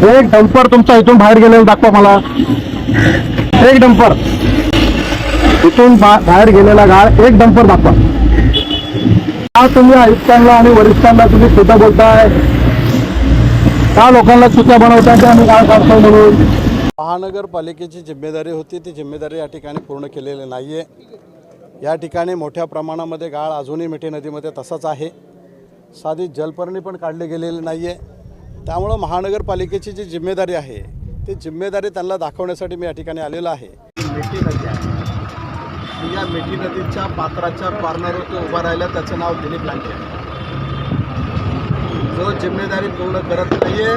एक डंपर तुमचा इथून बाहेर गेलेला दाखवा मला. एक डंपर इथून बाहेर गेलेला गाळ एक डंपर दाखवा. का तुम्ही आयुक्तांना आणि वरिष्ठांना तुम्ही खोटं बोलताय? का लोकांना चुक्या बनवताय आणि काय करताय म्हणून? महानगरपालिकेची जिम्मेदारी होती, ती जिम्मेदारी या ठिकाणी पूर्ण केलेली नाही आहे. या ठिकाणी मोठ्या प्रमाणामध्ये गाळ अजूनही मिठी नदीमध्ये तसंच आहे. साधी जलपर्णी पण काढली गेलेली नाही आहे. त्यामुळं महानगरपालिकेची जी जिम्मेदारी आहे ती जिम्मेदारी त्यांना दाखवण्यासाठी मी या ठिकाणी आलेलो आहे. मिठी नदी आहे. या मिठी नदीच्या पात्राच्या कॉर्नरवर तो उभा राहिला, त्याचं नाव दिलीप लांके आहे. जो जिम्मेदारी पूर्ण करत नाही आहे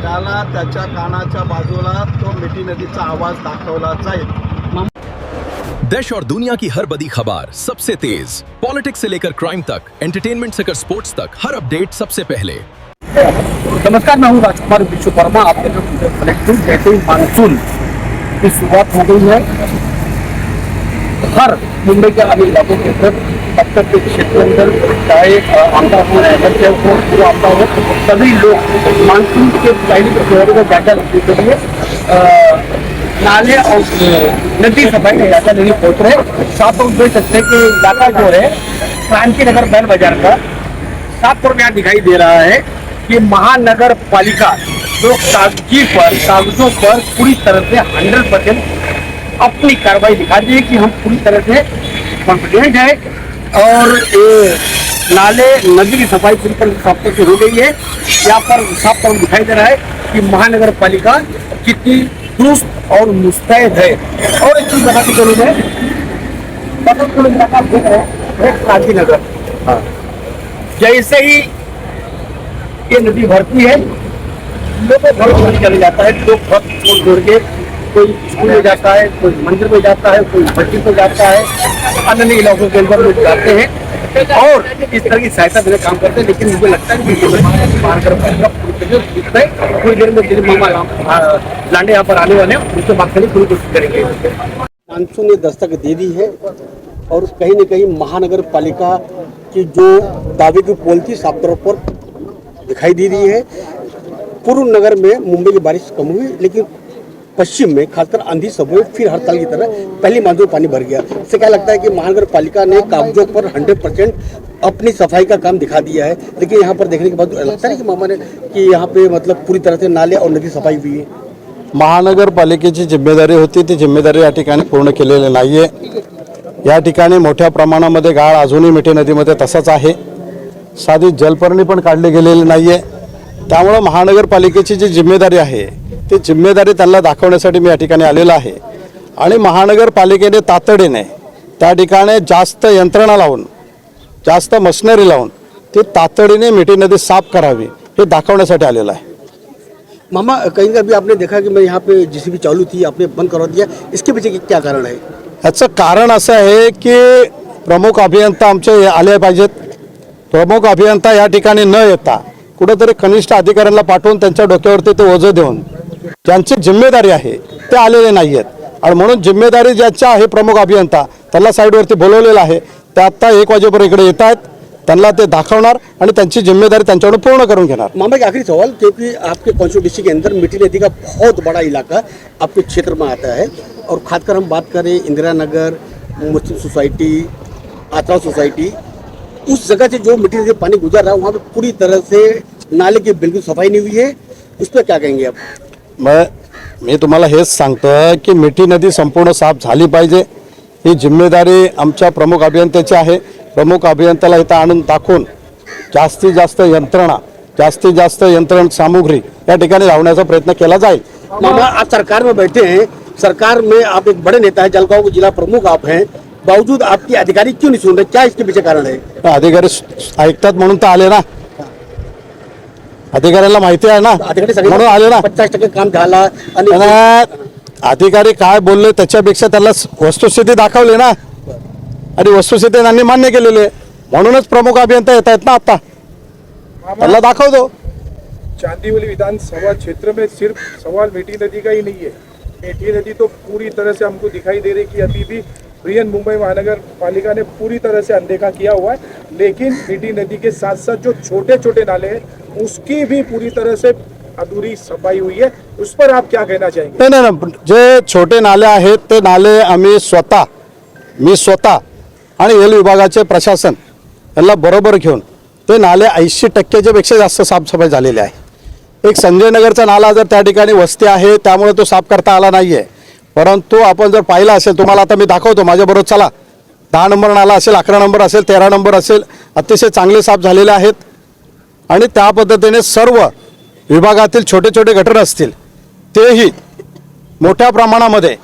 त्याला त्याच्या कानाच्या बाजूला तो मिठी नदीचा आवाज दाखवला जाईल. देश और दुनिया की हर बड़ी खबर सबसे तेज, पॉलिटिक्स से लेकर क्राइम तक, एंटरटेनमेंट से लेकर स्पोर्ट्स तक, हर अपडेट सबसे पहले। नमस्कार, मैं हूँ राजकुमार विश्वकर्मा। आपके जो कलेक्टिव कहते ही मानसून की शुरुआत हो गई है। हर मुंबई के अन्य इलाकों के अंदर अब तक के क्षेत्र अंदर चाहे आपदा हो एमरजेंसी हो जो आपदा हो, सभी लोग मानसून के पहली प्रक्रिया का जायजा लेने के लिए नाले और नदी सफाई का जायजा लेने पहुंच रहे। साथ और देख सकते हैं कि इलाका जो है क्रांति नगर बैल बाजार का साफ तौर पर यहाँ दिखाई दे रहा है कि महानगर पालिका जो कागजों पर पूरी तरह से 100% अपनी कार्रवाई दिखा दी है कि हम पूरी तरह से कॉन्फिडेंट है और नाले नदी की सफाई पूरी तरह साफ तौर से हो गई है। यहाँ पर साफ तौर दिखाई दे रहा है कि महानगर पालिका कितनी दुरुस्त और मुस्तैद है। और एक चीज बताती चलूँ मैं, क्रांति नगर जैसे ही ये नदी भरती है लोगों घर छोड़ चले जाता है। लोग घर छोड़ के कोई स्कूल में जाता है, कोई मंदिर में जाता है, कोई मस्जिद में जाता है, अन्य इलाकों के अंदर लोग जाते हैं और इस तरह की सहायता देने काम करते हैं। लेकिन मुझे लगता है कि थोड़ी देर में दिलीप मामा लांडे यहाँ पर आने वाले हैं, उनसे बात करने की पूरी कोशिश करेंगे। मानसून ने दस्तक दे दी है और कहीं न कहीं महानगर पालिका की जो दावे की पोल थी साफ तौर पर दिखाई दे रही है। पूर्व नगर में मुंबई की बारिश कम हुई, लेकिन पश्चिम में खासकर आंधी सब हुए, फिर हर साल की तरह पहली मानसून पानी भर गया। इससे क्या लगता है कि महानगर पालिका ने कागजों पर 100% अपनी सफाई का काम दिखा दिया है, लेकिन यहाँ पर देखने के बाद लगता है कि मामा ने कि यहाँ पे मतलब पूरी तरह से नाले और नदी सफाई हुई है। महानगरपालिकेची जिम्मेदारी होती, ती जिम्मेदारी या ठिकाणी पूर्ण केलेली नाही आहे. या ठिकाणी मोठ्या प्रमाणामध्ये गाळ अजूनही मिठी नदीमध्ये तसंच आहे. साधी जलपर्णी पण काढली गेलेली नाही आहे. त्यामुळं महानगरपालिकेची जी जिम्मेदारी आहे ती जिम्मेदारी त्यांना दाखवण्यासाठी मी या ठिकाणी आलेलो आहे. आणि महानगरपालिकेने तातडीने त्या ठिकाणी जास्त यंत्रणा लावून, जास्त मशिनरी लावून ती तातडीने मिठी नदी साफ करावी हे दाखवण्यासाठी आलेलं आहे. मामा, कहीं का भी आपने देखा कि मैं यहाँ पे जेसीबी चालू थी, आपने बंद करवा दिया, इसके पीछे क्या कारण है? याचं कारण असं आहे की प्रमुख अभियंता आमचे आले पाहिजेत. प्रमुख अभियंता या ठिकाणी न येता कुठेतरी कनिष्ठ अधिकाऱ्यांना पाठवून त्यांच्या डोक्यावरती ते ओझं देऊन ज्यांची जिम्मेदारी आहे ते आलेले नाही आहेत. आणि म्हणून जिम्मेदारी ज्याच्या आहे प्रमुख अभियंता त्याला साईडवरती बोलवलेलं आहे. ते आत्ता 1 वाजेपर्यंत इकडे येत आहेत, त्यांना ते दाखवणार आणि त्यांची जिम्मेदारी त्यांच्याकडून पूर्ण करून घेणार. मामा, आखिरी सवाल, क्योंकि आपके कॉन्स्टिट्यूंसी के अंदर मिठी नदी का बहुत बड़ा इलाका आपके क्षेत्र में आता है और खासकर हम बात करें इंदिरा नगर, मुस्लिम सोसाइटी, आत्रा सोसाइटी, उस जगह से जो मिट्टी से पानी गुजर रहा है वहाँ पे पूरी तरह से नाले की बिल्कुल सफाई नहीं हुई है, उस पर क्या कहेंगे आप? मी तुम्हाला हेच सांगतो की मिठी नदी संपूर्ण साफ झाली पाहिजे. ही जिम्मेदारी आमच्या प्रमुख अभियंत्याची आहे. प्रमुख अभियंत्याला इथं आणून दाखवून जास्तीत जास्त यंत्रण सामुग्री या ठिकाणी लावण्याचा प्रयत्न केला जाईल. मामा, आप सरकार में बैठे हैं, सरकार में आप एक बड़े नेता हैं, जलगांव के जिला प्रमुख आप हैं, बावजूद आपके अधिकारी क्यों नहीं सुन रहे? क्या इसके पीछे कारण है? अधिकारी ऐकतात म्हणून तर आले ना. अधिकाऱ्यांना माहिती आहे ना, म्हणून आले ना. 50% काम झाला आणि अधिकारी काय बोलले त्याच्यापेक्षा त्याला वस्तुस्थिती दाखवली ना आणि वस्तुस्थिती त्यांनी मान्य केलेली आहे. म्हणूनच प्रमुख अभियंता येत आहेत ना. आता त्याला दाखवतो. चांदीवली विधानसभा क्षेत्र में सिर्फ सवाल मिठी नदी का ही नहीं है। मिठी नदी तो पूरी तरह से हमको दिखाई दे रही कि अभी भी बृहन मुंबई महानगर पालिका ने पूरी तरह से अनदेखा किया हुआ है। लेकिन मिठी नदी के साथ साथ जो छोटे छोटे नाले हैं उसकी भी पूरी तरह से अधूरी सफाई हुई है, उस पर आप क्या कहना चाहेंगे? नाही नाही नाही. जे छोटे नाले आहेत ते नाले मी स्वतः आणि एल विभागाचे प्रशासन यांना बरोबर घेऊन ते नाले 80%च्या पेक्षा जास्त साफसफाई झालेली आहे. एक संजय नगरचा नाला जर त्या ठिकाणी वस्ती आहे त्यामुळे तो साफ करता आला नाही आहे, परंतु आपण जर पाहिला असेल, तुम्हाला आता मी दाखवतो माझ्याबरोबर चला, 10 नंबर नाला असेल, 11 नंबर असेल, 13 नंबर असेल, अतिशय चांगले साफ झालेले आहेत. आणि त्या पद्धतीने सर्व विभागातील छोटे छोटे गटर असतील तेही मोठ्या प्रमाणामध्ये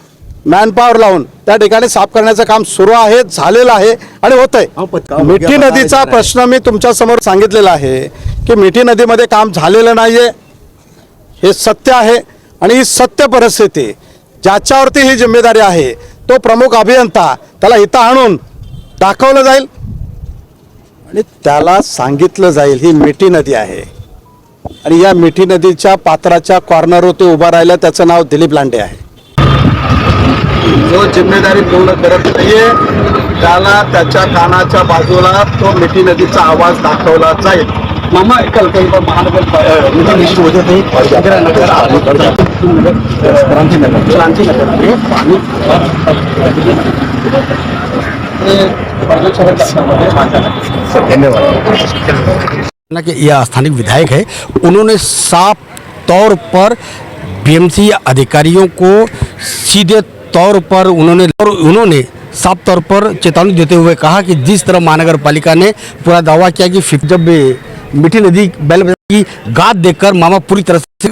मॅनपॉवर लावून त्या ठिकाणी साफ करण्याचं काम सुरू आहे, झालेलं आहे आणि होत आहे. मिठी नदीचा प्रश्न मी तुमच्या समोर सांगितलेला आहे की मिठी नदीमध्ये काम झालेलं नाहीये, हे सत्य आहे. आणि ही सत्य परिस्थिती ज्याच्यावरती ही जिम्मेदारी आहे तो प्रमुख अभियंता, त्याला इथं आणून दाखवलं जाईल आणि त्याला सांगितलं जाईल ही मिठी नदी आहे. आणि या मिठी नदीच्या पात्राच्या कॉर्नरवर ते उभा राहिला, त्याचं नाव दिलीप लांडे आहे. जो जिम्मेदारी पूर्ण करत नाहीये त्याला त्याच्या कानाच्या बाजूला तो मिठी नदीचा आवाज दाखवला जाईल. मामा कल महानगर निधि वजह से इंदिरा नगर क्रांति नगर में पानी ना कि यह स्थानिक विधायक है, उन्होंने साफ तौर पर बीएमसी अधिकारियों को सीधे तौर पर उन्होंने साफ तौर पर चेतावनी देते हुए कहा कि जिस तरह महानगर पालिका ने पूरा दावा किया कि जब मीठी नदी बैल की गाद देखकर मामा पूरी तरह से